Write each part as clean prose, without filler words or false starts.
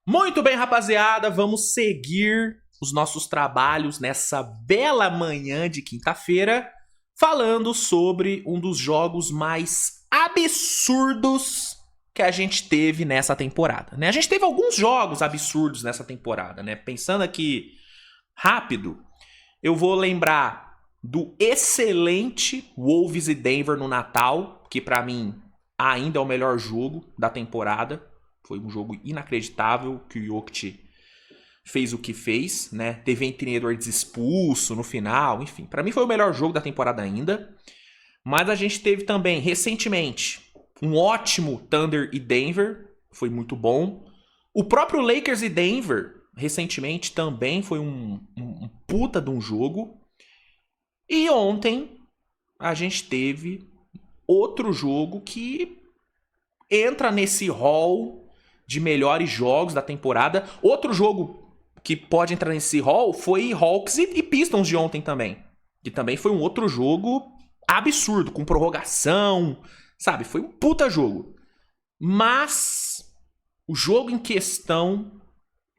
Muito bem, rapaziada, vamos seguir os nossos trabalhos nessa bela manhã de quinta-feira, falando sobre um dos jogos mais absurdos que a gente teve nessa temporada, né? A gente teve alguns jogos absurdos nessa temporada, né? Pensando aqui rápido, eu vou lembrar do excelente Wolves e Denver no Natal, que pra mim ainda é o melhor jogo da temporada. Foi um jogo inacreditável que o Jokic fez o que fez, né? Teve Anthony Edwards expulso no final, enfim. Pra mim foi o melhor jogo da temporada ainda. Mas a gente teve também, recentemente, um ótimo Thunder e Denver. Foi muito bom. O próprio Lakers e Denver, recentemente, também foi um puta de um jogo. E ontem a gente teve outro jogo que entra nesse hall de melhores jogos da temporada. Outro jogo que pode entrar nesse hall foi Hawks e Pistons de ontem também. Que também foi um outro jogo absurdo, com prorrogação, sabe? Foi um puta jogo. Mas o jogo em questão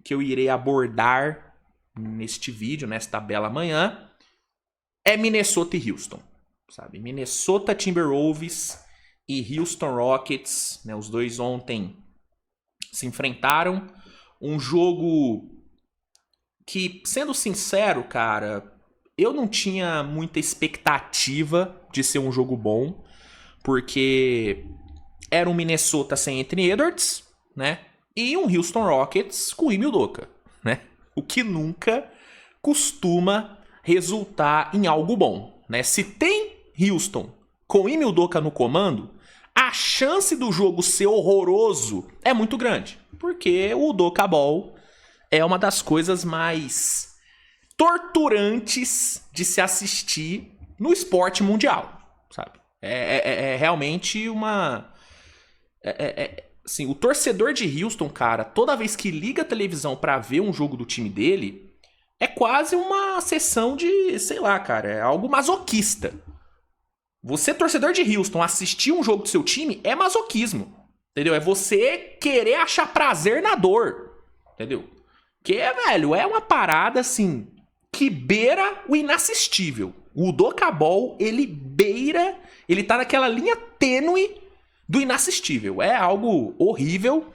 que eu irei abordar neste vídeo, nesta bela manhã, é Minnesota e Houston, sabe? Minnesota Timberwolves e Houston Rockets, né? Os dois ontem se enfrentaram. Um jogo que, sendo sincero, cara, eu não tinha muita expectativa de ser um jogo bom, porque era um Minnesota sem Anthony Edwards, né? E um Houston Rockets com Ime Udoka, né? O que nunca costuma resultar em algo bom, né? Se tem Houston com Ime Udoka no comando, a chance do jogo ser horroroso é muito grande. Porque o Udoka Ball é uma das coisas mais torturantes de se assistir no esporte mundial, sabe? É realmente uma... assim, o torcedor de Houston, cara, toda vez que liga a televisão pra ver um jogo do time dele, é quase uma sessão de, sei lá, cara, é algo masoquista. Você, torcedor de Houston, assistir um jogo do seu time é masoquismo, entendeu? É você querer achar prazer na dor, entendeu? Que, velho, é uma parada, assim, que beira o inassistível. O Udoka Ball, ele tá naquela linha tênue do inassistível. É algo horrível.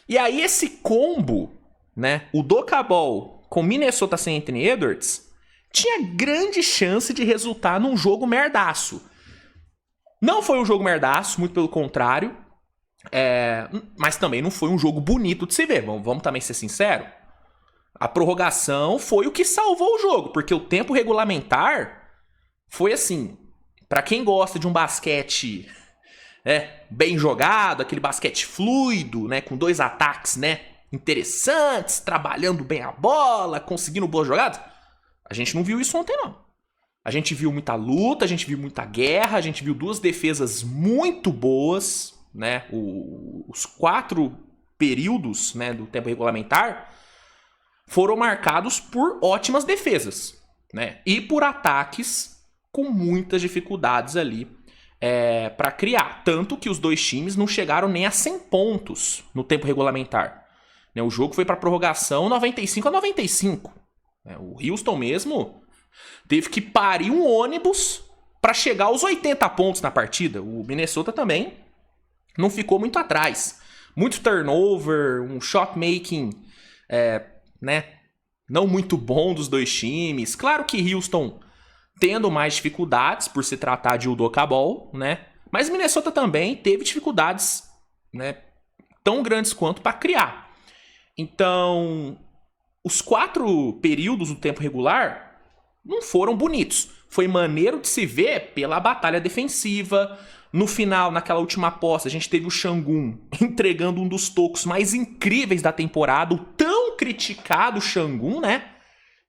E aí esse combo, né, o Udoka Ball com Minnesota sem Anthony Edwards, tinha grande chance de resultar num jogo merdaço. Não foi um jogo merdaço, muito pelo contrário. Mas também não foi um jogo bonito de se ver. Vamos também ser sinceros. A prorrogação foi o que salvou o jogo, porque o tempo regulamentar foi assim. Pra quem gosta de um basquete bem jogado, aquele basquete fluido, né, com dois ataques, né, interessantes, trabalhando bem a bola, conseguindo boas jogadas, a gente não viu isso ontem, não. A gente viu muita luta, a gente viu muita guerra, a gente viu duas defesas muito boas, né? Os 4 períodos, né, do tempo regulamentar foram marcados por ótimas defesas, né? E por ataques com muitas dificuldades ali para criar. Tanto que os dois times não chegaram nem a 100 pontos no tempo regulamentar. Né? O jogo foi para prorrogação 95-95. Né? O Houston mesmo teve que parir um ônibus para chegar aos 80 pontos na partida. O Minnesota também não ficou muito atrás. Muito turnover, um shot making, né, não muito bom dos dois times. Claro que Houston tendo mais dificuldades por se tratar de Udoka Ball, né? Mas Minnesota também teve dificuldades, né, tão grandes quanto para criar. Então, os 4 períodos do tempo regular não foram bonitos. Foi maneiro de se ver pela batalha defensiva. No final, naquela última aposta, a gente teve o Şangun entregando um dos tocos mais incríveis da temporada. O tão criticado Şangun, né?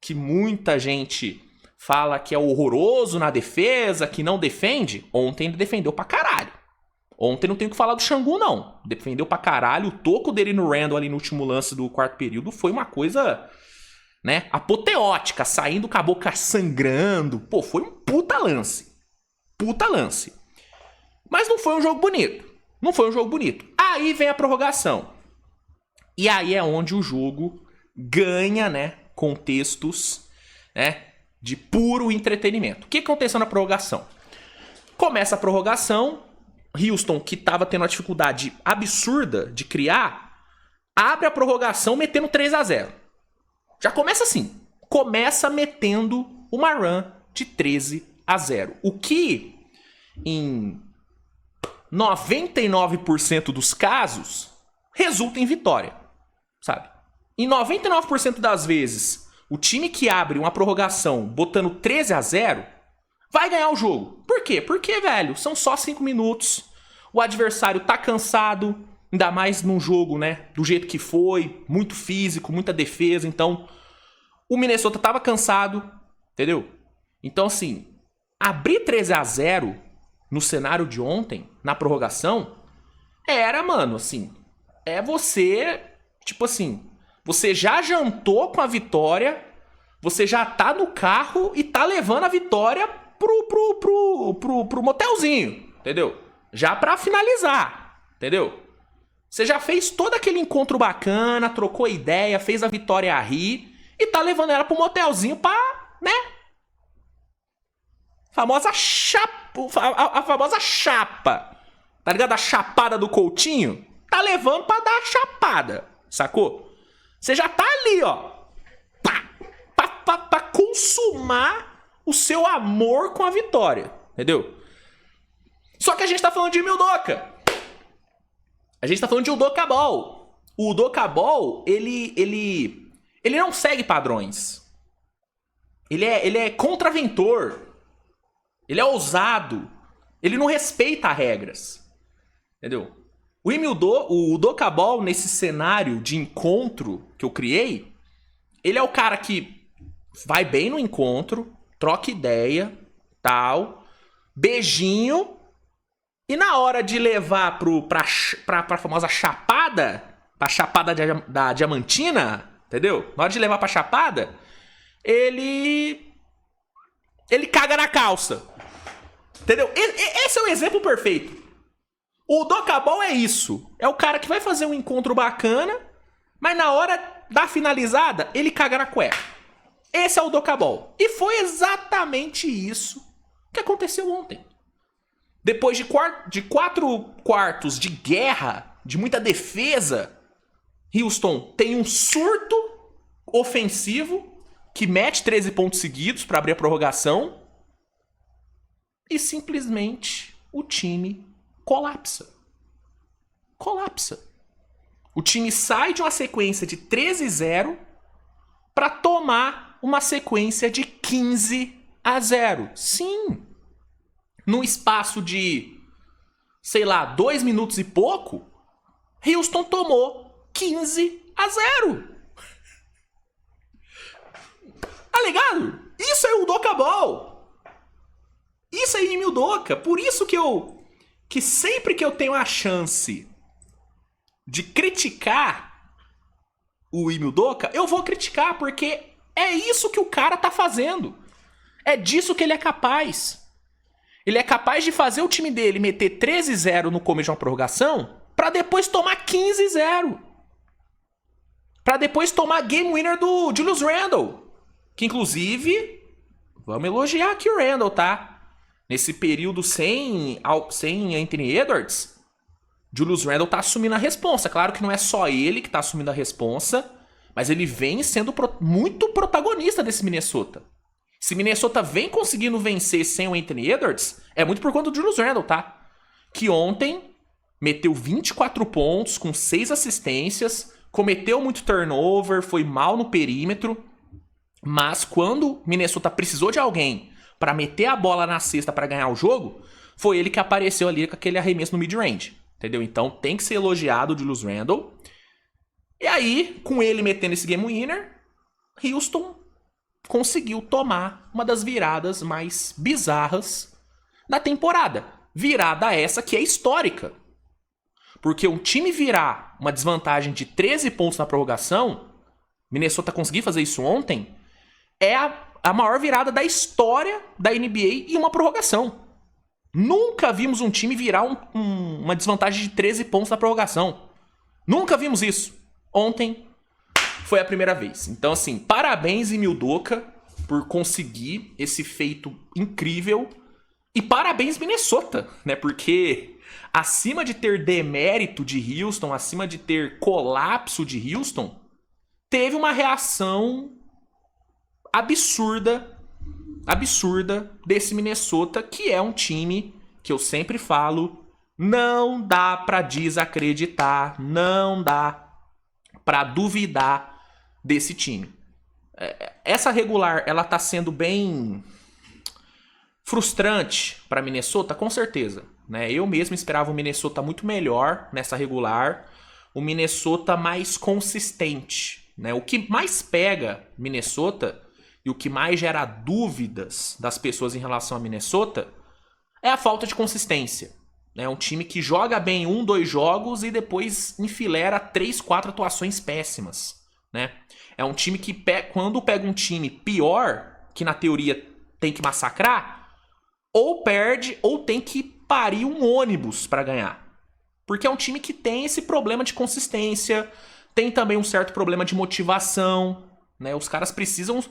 Que muita gente fala que é horroroso na defesa, que não defende. Ontem ele defendeu pra caralho. Ontem não tenho o que falar do Şangun, não. Defendeu pra caralho. O toco dele no Randle ali no último lance do 4º período foi uma coisa, né, apoteótica, saindo com a boca sangrando. Pô, foi um puta lance. Puta lance. Mas não foi um jogo bonito. Não foi um jogo bonito. Aí vem a prorrogação. E aí é onde o jogo ganha, né, contextos, né, de puro entretenimento. O que aconteceu na prorrogação? Começa a prorrogação, Houston, que estava tendo uma dificuldade absurda de criar, abre a prorrogação metendo 3-0. Já começa assim. Começa metendo uma run de 13-0. O que, em 99% dos casos, resulta em vitória. Sabe? Em 99% das vezes, o time que abre uma prorrogação botando 13-0 vai ganhar o jogo. Por quê? Porque, velho, são só 5 minutos. O adversário tá cansado, ainda mais num jogo, né, do jeito que foi, muito físico, muita defesa. Então, o Minnesota tava cansado, entendeu? Então, assim, abrir 13-0 no cenário de ontem, na prorrogação, era, mano, assim, é você, tipo assim, você já jantou com a vitória, você já tá no carro e tá levando a vitória pro motelzinho, entendeu? Já pra finalizar, entendeu? Você já fez todo aquele encontro bacana, trocou ideia, fez a vitória a rir e tá levando ela pro motelzinho pra, né? Famosa chapa, a famosa chapa, tá ligado? A chapada do Coutinho, tá levando pra dar a chapada, sacou? Você já tá ali, ó, pra consumar o seu amor com a vitória, entendeu? Só que a gente tá falando de Ime Udoka. A gente tá falando de Udoka Ball. O Udoka Ball, ele não segue padrões. Ele é contraventor. Ele é ousado. Ele não respeita regras. Entendeu? O Udoka Ball, nesse cenário de encontro que eu criei, ele é o cara que vai bem no encontro, troca ideia, tal, beijinho, e na hora de levar pra famosa chapada, pra chapada da Diamantina, entendeu? Na hora de levar pra chapada, ele caga na calça. Entendeu? Esse é o exemplo perfeito. O Udoka Ball é isso. É o cara que vai fazer um encontro bacana, mas na hora da finalizada, ele caga na cueca. Esse é o Udoka Ball. E foi exatamente isso que aconteceu ontem. Depois de 4 quartos de guerra, de muita defesa, Houston tem um surto ofensivo que mete 13 pontos seguidos para abrir a prorrogação e simplesmente o time colapsa. Colapsa. O time sai de uma sequência de 13-0 para tomar uma sequência de 15-0. Sim. Num espaço de, sei lá, 2 minutos e pouco, Houston tomou 15-0. Tá ligado? Isso é o Udoka Ball. Isso é Ime Udoka. Por isso que sempre que eu tenho a chance de criticar o Ime Udoka, eu vou criticar, porque é isso que o cara tá fazendo. É disso que ele é capaz. Ele é capaz de fazer o time dele meter 13-0 no começo de uma prorrogação pra depois tomar 15-0. Pra depois tomar game winner do Julius Randle. Que inclusive, vamos elogiar aqui o Randle, tá? Nesse período sem Anthony Edwards, Julius Randle tá assumindo a responsa. Claro que não é só ele que tá assumindo a responsa, mas ele vem sendo muito protagonista desse Minnesota. Se Minnesota vem conseguindo vencer sem o Anthony Edwards, é muito por conta do Julius Randle, tá? Que ontem meteu 24 pontos com 6 assistências, cometeu muito turnover, foi mal no perímetro, mas quando Minnesota precisou de alguém para meter a bola na cesta para ganhar o jogo, foi ele que apareceu ali com aquele arremesso no mid-range, entendeu? Então tem que ser elogiado o Julius Randle. E aí, com ele metendo esse game winner, Houston conseguiu tomar uma das viradas mais bizarras da temporada. Virada essa que é histórica. Porque um time virar uma desvantagem de 13 pontos na prorrogação, Minnesota conseguir fazer isso ontem, é a maior virada da história da NBA em uma prorrogação. Nunca vimos um time virar uma desvantagem de 13 pontos na prorrogação. Nunca vimos isso. Ontem foi a primeira vez. Então, assim, parabéns, Emil Doca, por conseguir esse feito incrível. E parabéns, Minnesota, né? Porque acima de ter demérito de Houston, acima de ter colapso de Houston, teve uma reação absurda desse Minnesota, que é um time que eu sempre falo, não dá pra desacreditar, não dá pra duvidar desse time. Essa regular, ela tá sendo bem frustrante pra Minnesota, com certeza, né? Eu mesmo esperava o Minnesota muito melhor nessa regular, o Minnesota mais consistente, né? O que mais pega Minnesota e o que mais gera dúvidas das pessoas em relação a Minnesota é a falta de consistência. É um time que joga bem 1, 2 jogos e depois enfilera 3, 4 atuações péssimas, né? É um time que, quando pega um time pior, que na teoria tem que massacrar, ou perde ou tem que parir um ônibus pra ganhar. Porque é um time que tem esse problema de consistência, tem também um certo problema de motivação, né? Os caras precisam...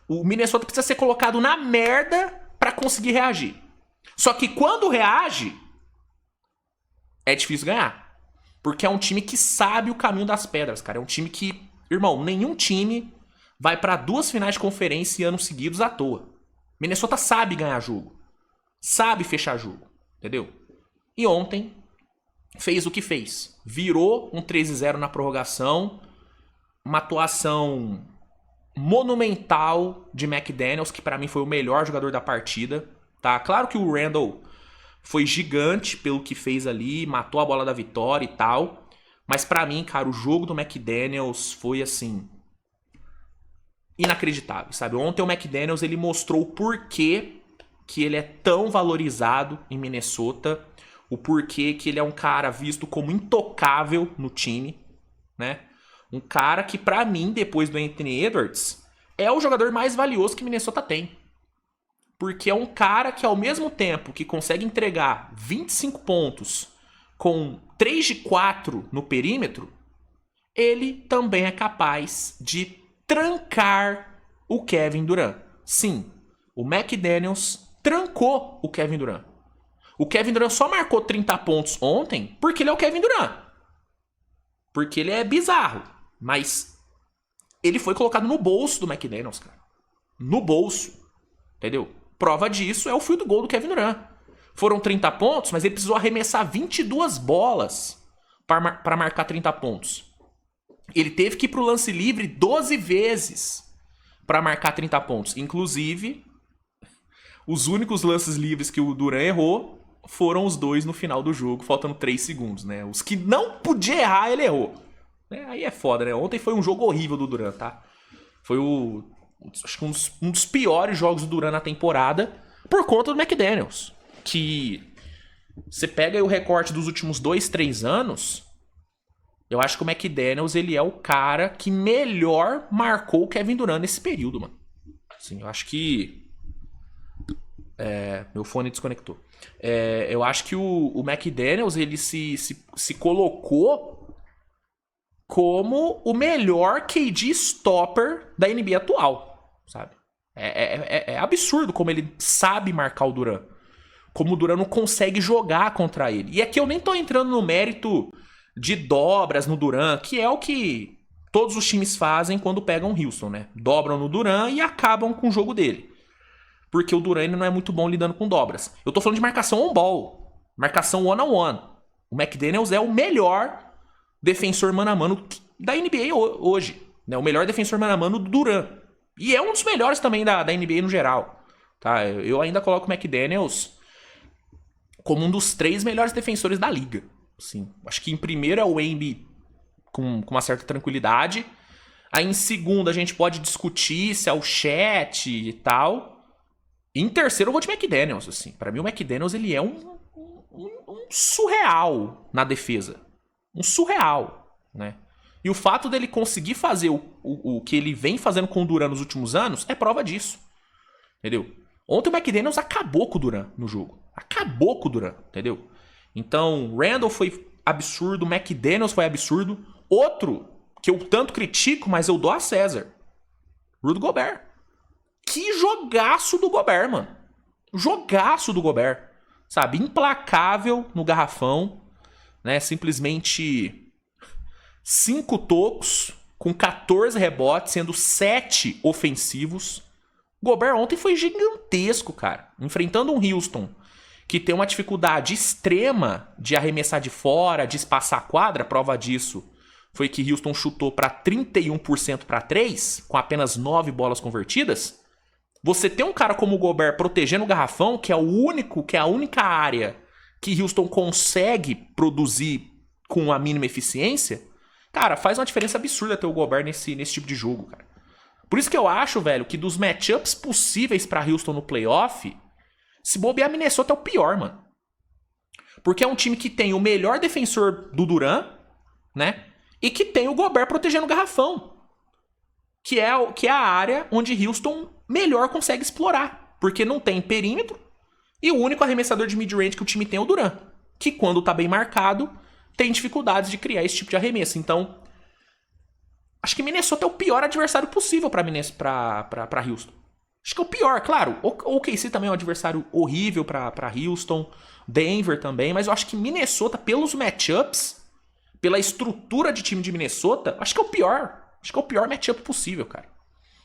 O Minnesota precisa ser colocado na merda pra conseguir reagir. Só que quando reage, é difícil ganhar. Porque é um time que sabe o caminho das pedras, cara. É um time que, irmão, nenhum time vai pra 2 finais de conferência em anos seguidos à toa. Minnesota sabe ganhar jogo. Sabe fechar jogo. Entendeu? E ontem fez o que fez. Virou um 13-0 na prorrogação. Uma atuação monumental de McDaniels, que pra mim foi o melhor jogador da partida. Tá? Claro que o Randall foi gigante pelo que fez ali, matou a bola da vitória e tal. Mas pra mim, cara, o jogo do McDaniels foi assim... inacreditável, sabe? Ontem o McDaniels, ele mostrou o porquê que ele é tão valorizado em Minnesota, o porquê que ele é um cara visto como intocável no time, né? Um cara que, pra mim, depois do Anthony Edwards, é o jogador mais valioso que Minnesota tem. Porque é um cara que, ao mesmo tempo que consegue entregar 25 pontos com 3 de 4 no perímetro, ele também é capaz de trancar o Kevin Durant. Sim, o McDaniels trancou o Kevin Durant. O Kevin Durant só marcou 30 pontos ontem porque ele é o Kevin Durant. Porque ele é bizarro. Mas ele foi colocado no bolso do McDaniels, cara. No bolso. Entendeu? Prova disso é o field goal do Kevin Durant. Foram 30 pontos, mas ele precisou arremessar 22 bolas para marcar 30 pontos. Ele teve que ir pro lance livre 12 vezes para marcar 30 pontos. Inclusive, os únicos lances livres que o Durant errou foram os 2 no final do jogo, faltando 3 segundos, né? Os que não podia errar, ele errou. Aí é foda, né? Ontem foi um jogo horrível do Durant, tá? Foi acho que um dos piores jogos do Durant na temporada por conta do McDaniels. Que você pega aí o recorte dos últimos 2, 3 anos... Eu acho que o McDaniels, ele é o cara que melhor marcou o Kevin Durant nesse período, mano. Assim, eu acho que... meu fone desconectou. Eu acho que o McDaniels, ele se colocou como o melhor KD stopper da NBA atual, sabe? É absurdo como ele sabe marcar o Durant. Como o Durant não consegue jogar contra ele. E aqui eu nem tô entrando no mérito... de dobras no Durant, que é o que todos os times fazem quando pegam o Houston, né? Dobram no Durant e acabam com o jogo dele. Porque o Durant não é muito bom lidando com dobras. Eu tô falando de marcação on-ball. Marcação one-on-one. O McDaniels é o melhor defensor mano a mano da NBA hoje. Né? O melhor defensor mano a mano do Durant. E é um dos melhores também da NBA no geral. Tá? Eu ainda coloco o McDaniels como um dos 3 melhores defensores da liga. Sim, acho que em primeiro é o Wemby com uma certa tranquilidade. Aí em segundo a gente pode discutir se é o Chet e tal. E em terceiro eu vou de McDaniels, assim. Pra mim o McDaniels, ele é um surreal na defesa. Um surreal, né? E o fato dele conseguir fazer o que ele vem fazendo com o Durant nos últimos anos é prova disso. Entendeu? Ontem o McDaniels acabou com o Durant no jogo. Acabou com o Durant, entendeu? Então, Randall foi absurdo, McDaniels foi absurdo. Outro que eu tanto critico, mas eu dou a César. Rudy Gobert. Que jogaço do Gobert, mano. Jogaço do Gobert. Sabe, implacável no garrafão, né? Simplesmente 5 tocos com 14 rebotes, sendo 7 ofensivos. Gobert ontem foi gigantesco, cara. Enfrentando um Houston que tem uma dificuldade extrema de arremessar de fora, de espaçar a quadra. Prova disso foi que Houston chutou para 31% para 3, com apenas 9 bolas convertidas. Você tem um cara como o Gobert protegendo o garrafão, que é a única área que Houston consegue produzir com a mínima eficiência. Cara, faz uma diferença absurda ter o Gobert nesse tipo de jogo, cara. Por isso que eu acho, velho, que dos matchups possíveis pra Houston no playoff, se bobear, Minnesota é o pior, mano. Porque é um time que tem o melhor defensor do Durant, né? E que tem o Gobert protegendo o garrafão. Que é a área onde Houston melhor consegue explorar. Porque não tem perímetro. E o único arremessador de mid-range que o time tem é o Durant. Que quando tá bem marcado, tem dificuldades de criar esse tipo de arremesso. Então, acho que Minnesota é o pior adversário possível pra Houston. Acho que é o pior, claro. O OKC também é um adversário horrível pra Houston. Denver também. Mas eu acho que Minnesota, pelos matchups, pela estrutura de time de Minnesota, acho que é o pior. Acho que é o pior matchup possível, cara.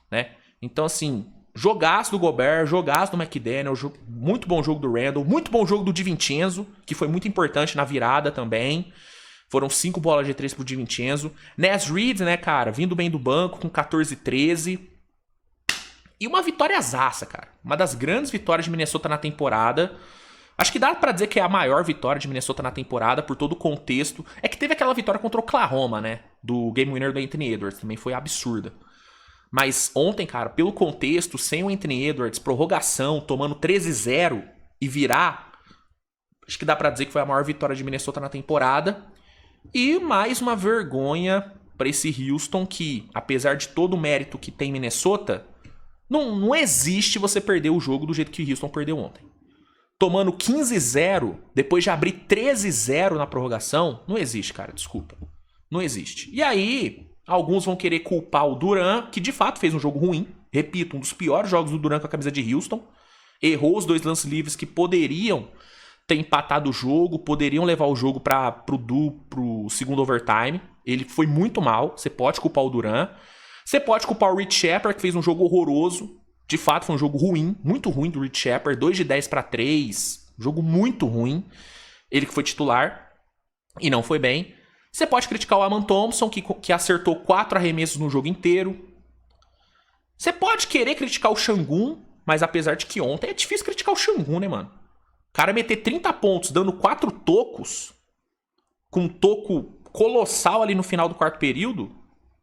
Né? Então, assim, jogaço do Gobert, jogaço do McDaniel, muito bom jogo do Randle, muito bom jogo do DiVincenzo, que foi muito importante na virada também. Foram 5 bolas de 3 pro DiVincenzo. Naz Reid, né, cara, vindo bem do banco com 14-13. E uma vitóriazaça, cara. Uma das grandes vitórias de Minnesota na temporada. Acho que dá pra dizer que é a maior vitória de Minnesota na temporada, por todo o contexto. É que teve aquela vitória contra o Oklahoma, né? Do game winner do Anthony Edwards. Também foi absurda. Mas ontem, cara, pelo contexto, sem o Anthony Edwards, prorrogação, tomando 13-0 e virar, acho que dá pra dizer que foi a maior vitória de Minnesota na temporada. E mais uma vergonha pra esse Houston que, apesar de todo o mérito que tem Minnesota, não existe você perder o jogo do jeito que o Houston perdeu ontem. Tomando 15-0, depois de abrir 13-0 na prorrogação, não existe, cara, desculpa. Não existe. E aí, alguns vão querer culpar o Durant, que de fato fez um jogo ruim. Repito, um dos piores jogos do Durant com a camisa de Houston. Errou os 2 lances livres que poderiam ter empatado o jogo, poderiam levar o jogo pro segundo overtime. Ele foi muito mal, você pode culpar o Durant. Você pode culpar o Rich Shepard, que fez um jogo horroroso. De fato, foi um jogo ruim, muito ruim do Rich Shepard. 2 de 10 para 3. Jogo muito ruim. Ele que foi titular e não foi bem. Você pode criticar o Aman Thompson, que acertou 4 arremessos no jogo inteiro. Você pode querer criticar o Şengün, mas apesar de que ontem é difícil criticar o Şengün, né, mano? O cara meter 30 pontos dando 4 tocos, com um toco colossal ali no final do quarto período.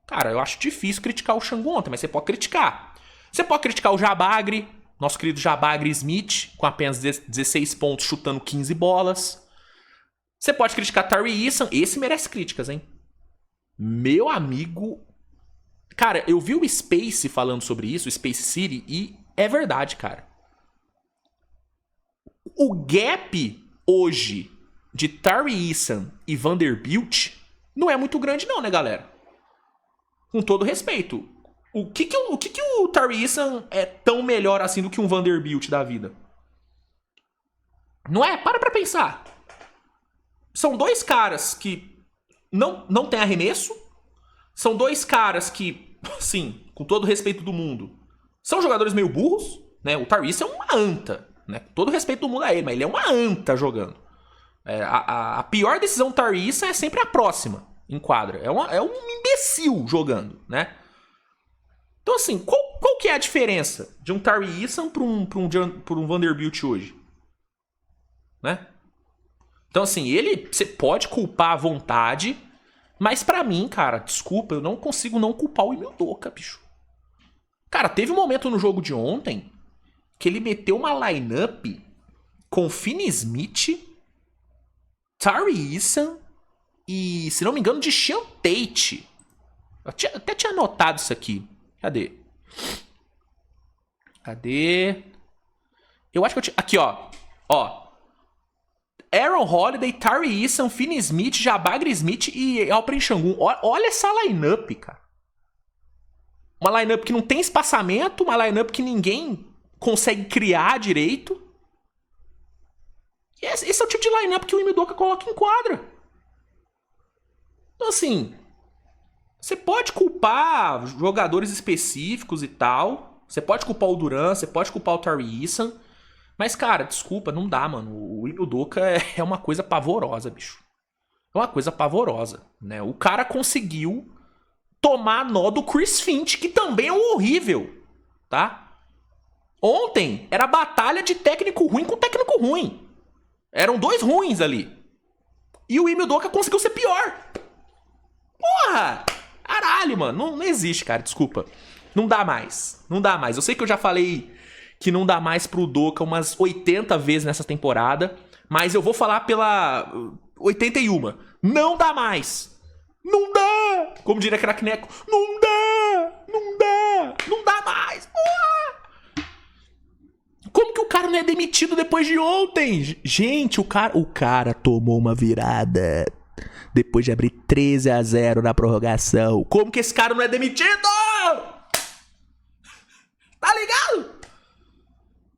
Cara, eu acho difícil criticar o Şengün ontem, mas você pode criticar. Você pode criticar o Jabagre, nosso querido Jabagre Smith, com apenas 16 pontos, chutando 15 bolas. Você pode criticar Tari Eason, esse merece críticas, hein? Meu amigo... Cara, eu vi o Space falando sobre isso, o Space City, e é verdade, cara. O gap hoje de Tari Eason e Vanderbilt não é muito grande não, né, galera? Com todo respeito. O que o Tari Eason é tão melhor assim do que um Vanderbilt da vida? Não é? Para pra pensar. São 2 caras que não tem arremesso. São 2 caras que, assim, com todo o respeito do mundo, são jogadores meio burros, né? O Tari Eason é uma anta, né? Com todo o respeito do mundo a ele, mas ele é uma anta jogando. A pior decisão do Tari Eason é sempre a próxima em quadra. É um imbecil jogando, né? Então, assim, qual que é a diferença de um Tari Eason para um Vanderbilt hoje? Né? Então, assim, você pode culpar à vontade, mas pra mim, cara, desculpa, eu não consigo não culpar o Ime Udoka, bicho. Cara, teve um momento no jogo de ontem que ele meteu uma lineup com Finney Smith, Tari Eason e, se não me engano, de Sean Tate. Eu até tinha anotado isso aqui. Cadê? Eu acho que eu tinha... Aqui, ó. Aaron Holiday, Tari Eason, Finney Smith, Jabagri Smith e Alperen Sengun. Olha essa lineup, cara. Uma lineup que não tem espaçamento, uma lineup que ninguém consegue criar direito. E esse é o tipo de lineup que o Ime Udoka coloca em quadra. Então, assim, você pode culpar jogadores específicos e tal. Você pode culpar o Duran, você pode culpar o Tari Eason. Mas, cara, desculpa, não dá, mano. O Ime Udoka é uma coisa pavorosa, bicho. É uma coisa pavorosa, né? O cara conseguiu tomar nó do Chris Finch, que também é um horrível, tá? Ontem era batalha de técnico ruim com técnico ruim. Eram dois ruins ali. E o Ime Udoka conseguiu ser pior. Porra! Caralho, mano. Não existe, cara. Desculpa. Não dá mais. Não dá mais. Eu sei que eu já falei que não dá mais pro Udoka umas 80 vezes nessa temporada, mas eu vou falar pela 81. Não dá mais. Não dá. Como diria Crackneco. Não dá. Não dá. Não dá mais. Porra! Como que o cara não é demitido depois de ontem? Gente, o cara tomou uma virada depois de abrir 13-0 na prorrogação. Como que esse cara não é demitido? Tá ligado?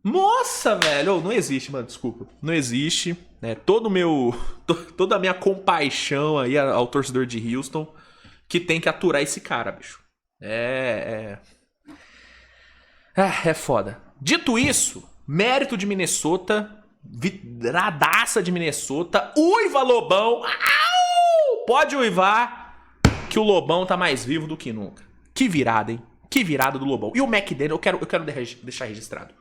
Nossa, velho. Não existe, mano. Desculpa. Não existe. Né? Toda a minha compaixão aí ao torcedor de Houston que tem que aturar esse cara, bicho. É foda. Dito isso, mérito de Minnesota, vidradaça de Minnesota, uiva Lobão, au! Pode uivar que o Lobão tá mais vivo do que nunca. Que virada, hein? Que virada do Lobão. E o McDaniels, eu quero deixar registrado.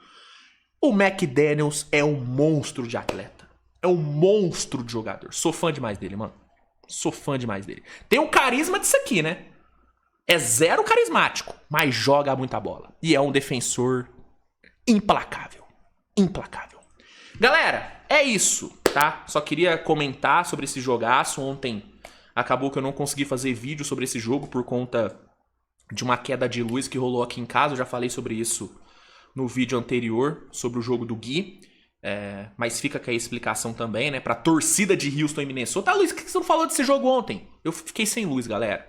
O McDaniels é um monstro de atleta. É um monstro de jogador. Sou fã demais dele, mano. Sou fã demais dele. Tem o carisma disso aqui, né? É zero carismático, mas joga muita bola. E é um defensor implacável. Implacável. Galera, é isso, tá? Só queria comentar sobre esse jogaço. Ontem acabou que eu não consegui fazer vídeo sobre esse jogo por conta de uma queda de luz que rolou aqui em casa. Eu já falei sobre isso no vídeo anterior, sobre o jogo do Gui. Mas fica aqui a explicação também, né? Pra torcida de Houston e Minnesota. Luiz, por que você não falou desse jogo ontem? Eu fiquei sem luz, galera.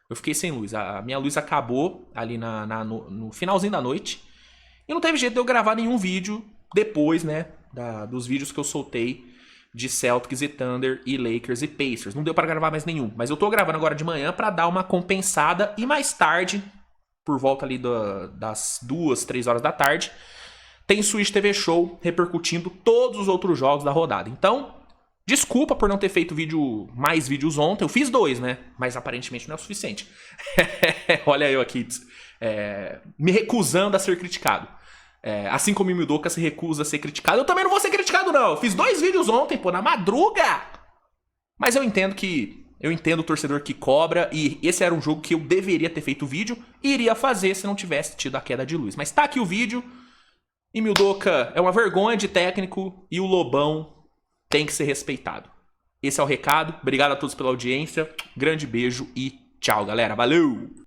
Eu fiquei sem luz. A minha luz acabou ali no finalzinho da noite. E não teve jeito de eu gravar nenhum vídeo depois, né? Dos vídeos que eu soltei de Celtics e Thunder e Lakers e Pacers. Não deu pra gravar mais nenhum. Mas eu tô gravando agora de manhã pra dar uma compensada. E mais tarde, por volta ali das 2, 3 horas da tarde, tem Switch TV Show repercutindo todos os outros jogos da rodada. Então, desculpa por não ter feito mais vídeos ontem. Eu fiz 2, né? Mas aparentemente não é o suficiente. Olha eu aqui, me recusando a ser criticado. Assim como o Ime Udoka se recusa a ser criticado, eu também não vou ser criticado, não. Eu fiz 2 vídeos ontem, pô, na madruga. Mas eu entendo o torcedor que cobra. E esse era um jogo que eu deveria ter feito vídeo e iria fazer se não tivesse tido a queda de luz. Mas tá aqui o vídeo. Ime Udoka é uma vergonha de técnico e o Lobão tem que ser respeitado. Esse é o recado. Obrigado a todos pela audiência. Grande beijo e tchau, galera. Valeu!